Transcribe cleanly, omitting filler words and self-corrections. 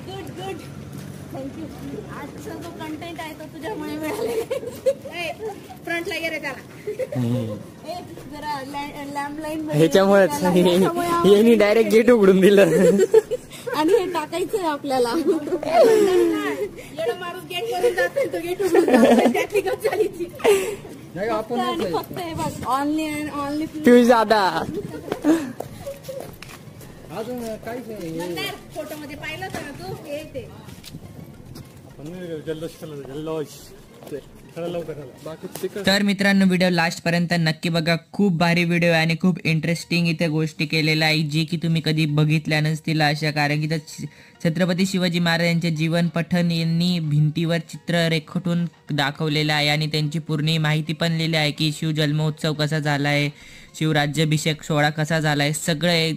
Good good thank you. आजचा जो content आहे तो तुझ्यामुळे मिळाले. फ्रंटला गेले त्याला जरा लॅम्पलाईन ह्याच्यामुळेच यांनी डायरेक्ट गेट उघडून दिलं आणि हे टाकायचंय आपल्याला. माणूस गेट करून जातोय तो गेट उघडून त्यातली गप झाली ती. आणि फक्त हे बघ ऑनली अँड ऑनली पियुष दादा. अजून काहीच नाही. फोटो मध्ये पाहिलं होतं ना तू हे ते तर मित्रांनो व्हिडिओ लास्ट पर्यंत नक्की बघा. खूप भारी व्हिडिओ आहे आणि खूप इंटरेस्टिंग इथे गोष्टी केलेल्या आहे जी की तुम्ही कधी बघितल्या नसतील अशा. कारण की छत्रपती शिवाजी महाराज यांचे जीवन पठण यांनी भिंतीवर चित्र रेखाटून दाखवलेलं आहे आणि त्यांची पूर्ण माहिती पण लिहिली आहे की शिवजन्मोत्सव कसा झाला आहे, शिवराज्याभिषेक सोहळा कसा झाला आहे, सगळं